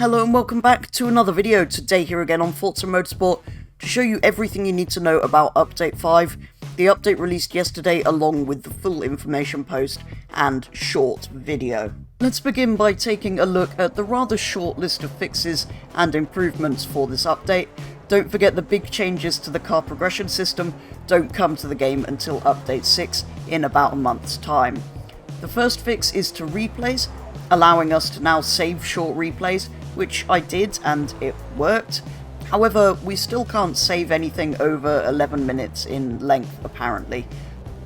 Hello and welcome back to another video. Today here again on Forza Motorsport to show you everything you need to know about Update 5, the update released yesterday along with the full information post and short video. Let's begin by taking a look at the rather short list of fixes and improvements for this update. Don't forget the big changes to the car progression system don't come to the game until Update 6 in about a month's time. The first fix is to replays, allowing us to now save short replays, which I did and it worked. However, we still can't save anything over 11 minutes in length apparently.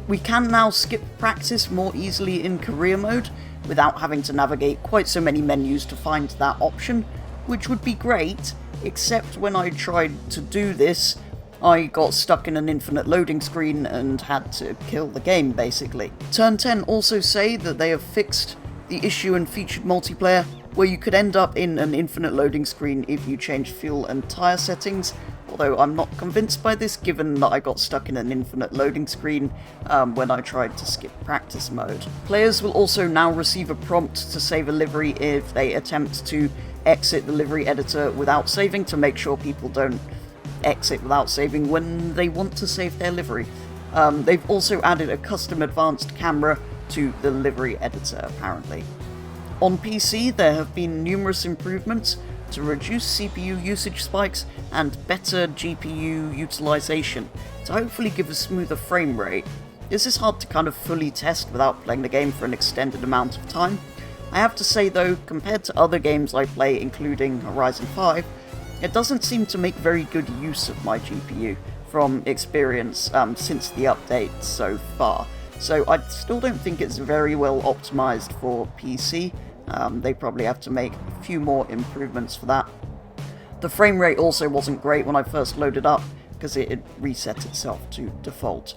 We can now skip practice more easily in career mode without having to navigate quite so many menus to find that option, which would be great, except when I tried to do this, I got stuck in an infinite loading screen and had to kill the game basically. Turn 10 also say that they have fixed the issue and featured multiplayer where you could end up in an infinite loading screen if you change fuel and tyre settings, although I'm not convinced by this given that I got stuck in an infinite loading screen when I tried to skip practice mode. Players will also now receive a prompt to save a livery if they attempt to exit the livery editor without saving, to make sure people don't exit without saving when they want to save their livery. They've also added a custom advanced camera to the livery editor apparently. On PC, there have been numerous improvements to reduce CPU usage spikes and better GPU utilization to hopefully give a smoother frame rate. This is hard to kind of fully test without playing the game for an extended amount of time. I have to say though, compared to other games I play including Horizon 5, it doesn't seem to make very good use of my GPU from experience since the update so far. So I still don't think it's very well optimized for PC. They probably have to make a few more improvements for that. The frame rate also wasn't great when I first loaded up because it had reset itself to default.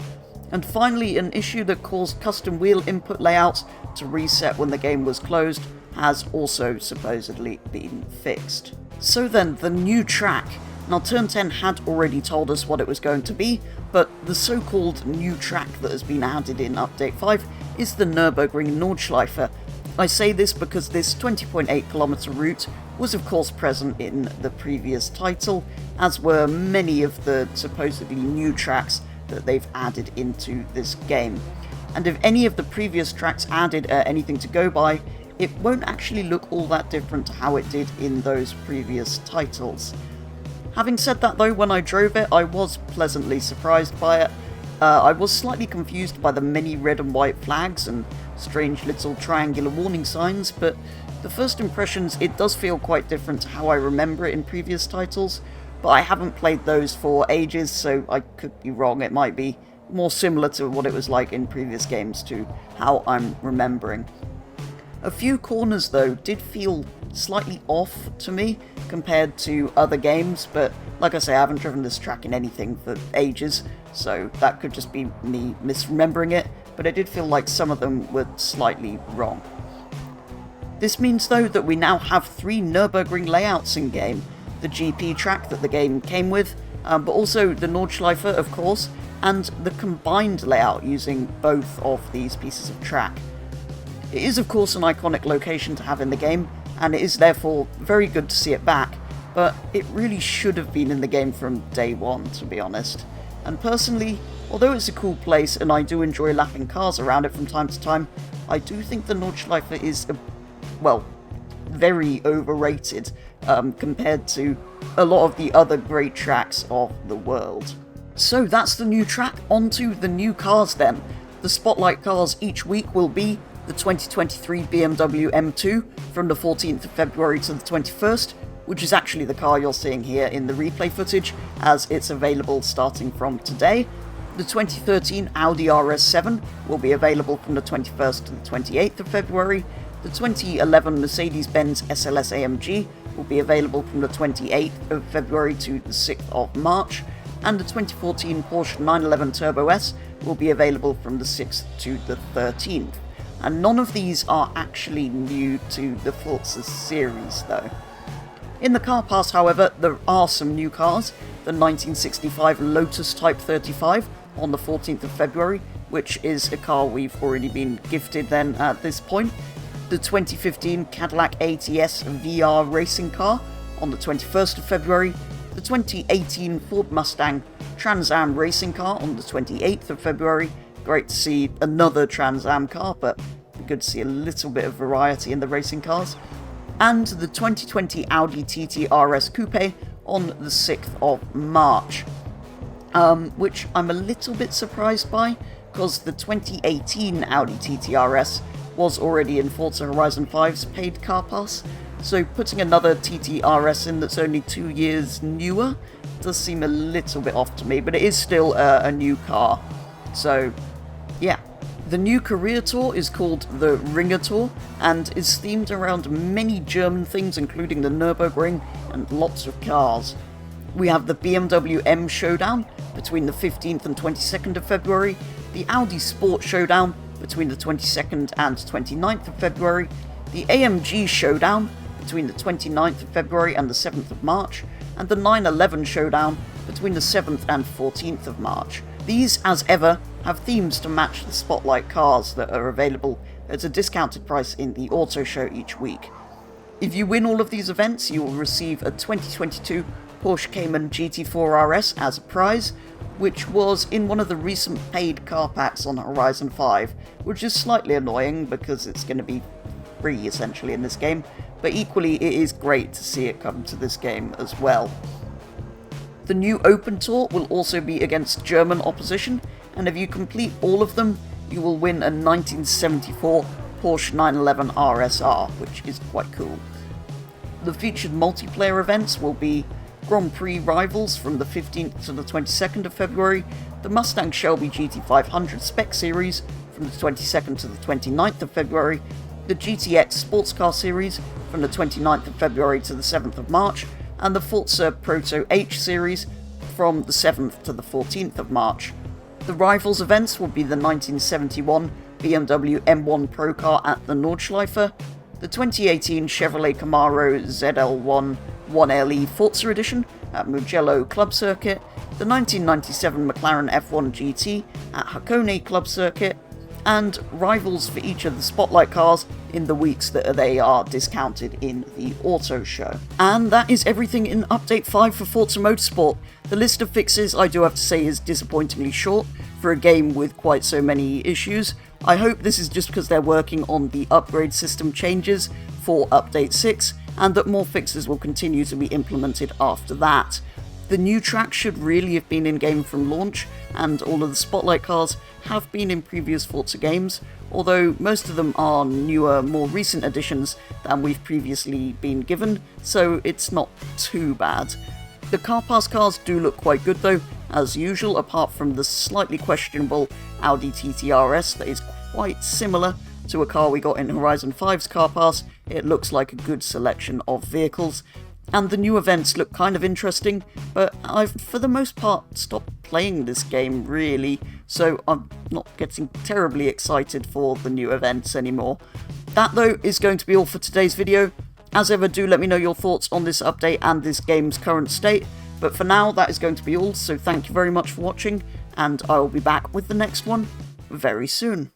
And finally, an issue that caused custom wheel input layouts to reset when the game was closed has also supposedly been fixed. So then, the new track. Now, Turn 10 had already told us what it was going to be, but the so-called new track that has been added in Update 5 is the Nürburgring Nordschleife. I say this because this 20.8km route was of course present in the previous title, as were many of the supposedly new tracks that they've added into this game. And if any of the previous tracks added anything to go by, it won't actually look all that different to how it did in those previous titles. Having said that though, when I drove it, I was pleasantly surprised by it. I was slightly confused by the many red and white flags and strange little triangular warning signs, but the first impressions, it does feel quite different to how I remember it in previous titles, but I haven't played those for ages, so I could be wrong. It might be more similar to what it was like in previous games to how I'm remembering. A few corners though did feel slightly off to me compared to other games, but like I say, I haven't driven this track in anything for ages, so that could just be me misremembering it, but it did feel like some of them were slightly wrong. This means though that we now have 3 Nürburgring layouts in game, the GP track that the game came with, but also the Nordschleife of course, and the combined layout using both of these pieces of track. It is of course an iconic location to have in the game, and it is therefore very good to see it back, but it really should have been in the game from day one, to be honest. And personally, although it's a cool place and I do enjoy lapping cars around it from time to time, I do think the Nordschleife is, very overrated compared to a lot of the other great tracks of the world. So that's the new track, onto the new cars then. The spotlight cars each week will be the 2023 BMW M2 from the 14th of February to the 21st, which is actually the car you're seeing here in the replay footage, as it's available starting from today. The 2013 Audi RS7 will be available from the 21st to the 28th of February. The 2011 Mercedes-Benz SLS AMG will be available from the 28th of February to the 6th of March. And the 2014 Porsche 911 Turbo S will be available from the 6th to the 13th. And none of these are actually new to the Forza series though. In the car pass, however, there are some new cars. The 1965 Lotus Type 35 on the 14th of February, which is a car we've already been gifted then at this point. the 2015 Cadillac ATS VR racing car on the 21st of February, the 2018 Ford Mustang Trans Am racing car on the 28th of February. Great to see another Trans Am car, but good to see a little bit of variety in the racing cars. And the 2020 Audi TT RS Coupe on the 6th of March, which I'm a little bit surprised by, because the 2018 Audi TT RS was already in Forza Horizon 5's paid car pass, so putting another TT RS in that's only 2 years newer does seem a little bit off to me, but it is still a new car, so yeah. The new career tour is called the Ringer Tour, and is themed around many German things, including the Nürburgring and lots of cars. We have the BMW M Showdown between the 15th and 22nd of February, the Audi Sport Showdown between the 22nd and 29th of February, the AMG Showdown between the 29th of February and the 7th of March, and the 911 Showdown between the 7th and 14th of March. These, as ever, have themes to match the spotlight cars that are available at a discounted price in the auto show each week. If you win all of these events, you will receive a 2022 Porsche Cayman GT4 RS as a prize, which was in one of the recent paid car packs on Horizon 5, which is slightly annoying because it's going to be free essentially in this game, but equally it is great to see it come to this game as well. The new Open Tour will also be against German opposition, and if you complete all of them, you will win a 1974 Porsche 911 RSR, which is quite cool. The featured multiplayer events will be Grand Prix Rivals from the 15th to the 22nd of February, the Mustang Shelby GT500 Spec Series from the 22nd to the 29th of February, the GTX Sports Car Series from the 29th of February to the 7th of March, and the Forza Proto H Series from the 7th to the 14th of March. The Rivals events will be the 1971 BMW M1 Pro Car at the Nordschleife, the 2018 Chevrolet Camaro ZL1 1LE Forza Edition at Mugello Club Circuit, the 1997 McLaren F1 GT at Hakone Club Circuit, and rivals for each of the spotlight cars in the weeks that they are discounted in the auto show. And that is everything in Update 5 for Forza Motorsport. The list of fixes, I do have to say, is disappointingly short for a game with quite so many issues. I hope this is just because they're working on the upgrade system changes for Update 6, and that more fixes will continue to be implemented after that. The new tracks should really have been in-game from launch, and all of the spotlight cars have been in previous Forza games, although most of them are newer, more recent additions than we've previously been given, so it's not too bad. The car pass cars do look quite good though, as usual, apart from the slightly questionable Audi TT RS that is quite similar to a car we got in Horizon 5's car pass. It looks like a good selection of vehicles. And the new events look kind of interesting, but I've, for the most part, stopped playing this game, really, so I'm not getting terribly excited for the new events anymore. That, though, is going to be all for today's video. As ever, do let me know your thoughts on this update and this game's current state, but for now, that is going to be all, so thank you very much for watching, and I will be back with the next one very soon.